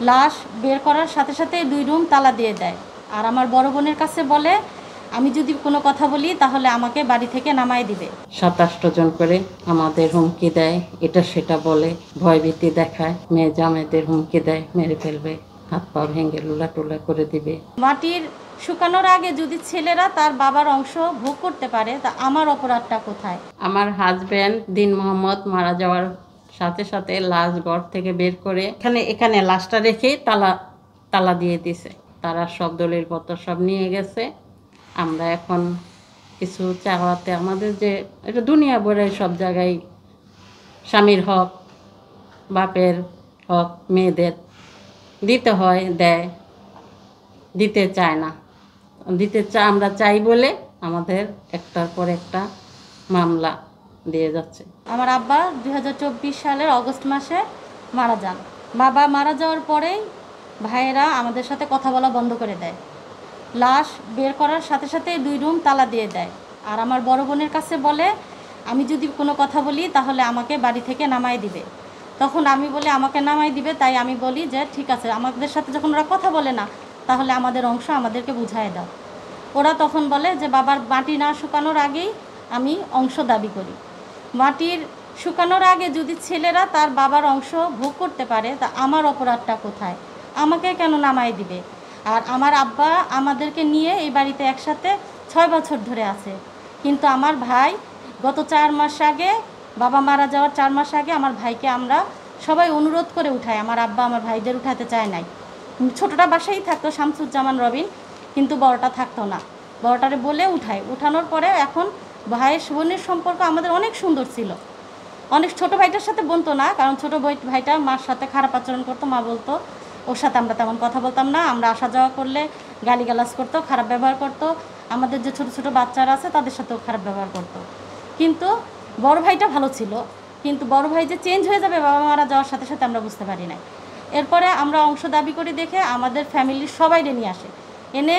লাশ বের করার সাথে সাথে 2 রুম তালা দিয়ে দেয়। আর আমার বড় বোনের কাছে বলে আমি যদি কোনো কথা বলি তাহলে আমাকে বাড়ি থেকে নামায় দিবে। 27 জন করে আমাদের হুমকি দেয়, এটা সেটা বলে, ভয়ভীতি দেখায়, মেয়ে জামাইদের হুমকি দেয়, মেরে ফেলবে, হাত পা ভেঙে লুলা টুলা করে দিবে। মাটির শুকানোর আগে যদি ছেলেরা তার বাবার অংশ ভোগ করতে পারে তা আমার অপরাধটা কোথায়? আমার হাজব্যান্ড দিন মোহাম্মদ মারা যাওয়ার সাথে সাথে লাশ ঘর থেকে বের করে এখানে লাশটা রেখে তালা দিয়ে দিছে। তারা সব দলিলপত্র সব নিয়ে গেছে। আমরা এখন কিছু চাওয়াতে আমাদের যে এটা দুনিয়া ভরে সব জায়গায় স্বামীর হক, বাপের হক মেয়েদের দিতে হয়, দেয়, দিতে চায় না। আমরা চাই বলে আমাদের একটার পর একটা মামলা দিয়ে যাচ্ছে। আমার আব্বা 2024 সালের অগস্ট মাসে মারা যান। বাবা মারা যাওয়ার পরেই ভাইয়েরা আমাদের সাথে কথা বলা বন্ধ করে দেয়। লাশ বের করার সাথে সাথে 2 রুম তালা দিয়ে দেয়। আর আমার বড় বোনের কাছে বলে আমি যদি কোনো কথা বলি তাহলে আমাকে বাড়ি থেকে নামায় দিবে। তখন আমি বলি আমাকে নামায় দিবে, তাই আমি বলি যে ঠিক আছে, আমাদের সাথে যখন ওরা কথা বলে না তাহলে আমাদের অংশ আমাদেরকে বুঝায় দাও। ওরা তখন বলে যে বাবার মাটি না শুকানোর আগেই আমি অংশ দাবি করি। মাটির শুকানোর আগে যদি ছেলেরা তার বাবার অংশ ভোগ করতে পারে তা আমার অপরাধটা কোথায়? আমাকে কেন নামায় দিবে? আর আমার আব্বা আমাদেরকে নিয়ে এই বাড়িতে একসাথে 6 বছর ধরে আছে, কিন্তু আমার ভাই গত 4 মাস আগে, বাবা মারা যাওয়ার 4 মাস আগে আমার ভাইকে আমরা সবাই অনুরোধ করে উঠাই। আমার আব্বা আমার ভাইদের উঠাতে চায় নাই। ছোটটা বাসায় থাকতো শামসুজ্জামান রবিন, কিন্তু বড়টা থাকতো না। বড়টারে বলে উঠানোর পরে এখন ভাইয়ের বোনের সম্পর্ক আমাদের অনেক সুন্দর ছিল। অনেক ছোট ভাইটার সাথে বলতো না, কারণ ছোট ভাইটা মার সাথে খারাপ আচরণ করতো। মা বলতো ওর সাথে আমরা তেমন কথা বলতাম না, আমরা আসা যাওয়া করলে গালিগালাজ করতো, খারাপ ব্যবহার করতো। আমাদের যে ছোট ছোট বাচ্চারা আছে তাদের সাথেও খারাপ ব্যবহার করতো। কিন্তু বড় ভাইটা ভালো ছিল, কিন্তু বড় ভাই যে চেঞ্জ হয়ে যাবে বাবা মারা যাওয়ার সাথে সাথে আমরা বুঝতে পারি না। এরপরে আমরা অংশ দাবি করি দেখে আমাদের ফ্যামিলির সবাইকে নিয়ে আসে, এনে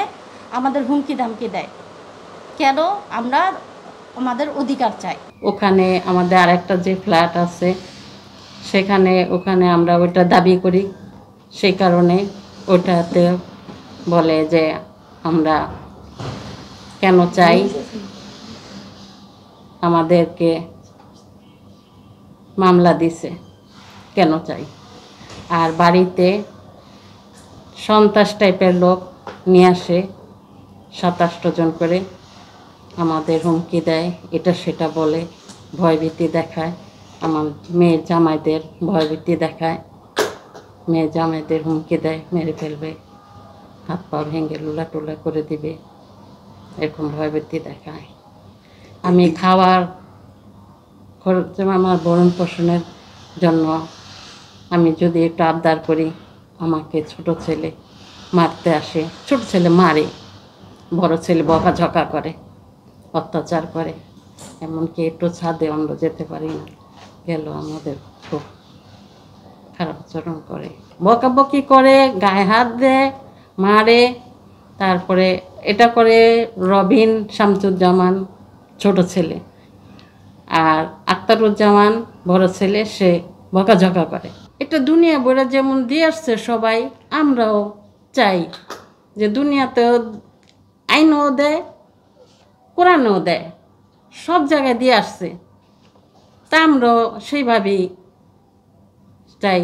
আমাদের হুমকি ধামকি দেয়। কেন? আমরা আমাদের অধিকার চাই। ওখানে আমাদের আরেকটা যে ফ্ল্যাট আছে ওখানে আমরা ওইটা দাবি করি, সেই কারণে ওটাতে বলে যে আমরা কেন চাই, আমাদেরকে মামলা দিছে কেন চাই। আর বাড়িতে সন্ত্রাস টাইপের লোক নিয়ে আসে 27 জন করে, আমাদের হুমকি দেয়, এটা সেটা বলে, ভয়ভীতি দেখায়, আমার মেয়ের জামাইদের ভয়ভীতি দেখায়, মেয়ের জামাইদের হুমকি দেয়, মেরে ফেলবে, হাত পা ভেঙে লুলা টুলা করে দিবে, এরকম ভয়ভীতি দেখায়। আমি খাওয়ার খরচ, আমার ভরণ পোষণের জন্য আমি যদি একটু আবদার করি, আমাকে ছোট ছেলে মারতে আসে, ছোট ছেলে মারে, বড় ছেলে বকাঝকা করে, অত্যাচার করে, এমনকি একটু ছাদে আমরা যেতে পারি না, গেল আমাদের খুব খারাপ আচরণ করে, বকাবকি করে, গায়ে হাত দেয়, মারে। তারপরে এটা করে রবিন শামসুজ্জামান ছোট ছেলে, আর আক্তারুজ্জামান বড় ছেলে, সে বকাঝকা করে। এটা দুনিয়া বইরা যেমন দিয়ে আসছে সবাই, আমরাও চাই যে দুনিয়াতেও আইনও দেয়, কোরআনও দেয়, সব জায়গায় দিয়ে আসছে, তা আমরাও সেইভাবেই চাই।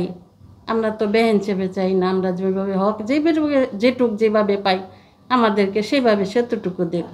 আমরা তো বেহেন চেপে চাই না, আমরা যেভাবে হক যেটুক যেভাবে পাই আমাদেরকে সেইভাবে সেতটুকু দেব।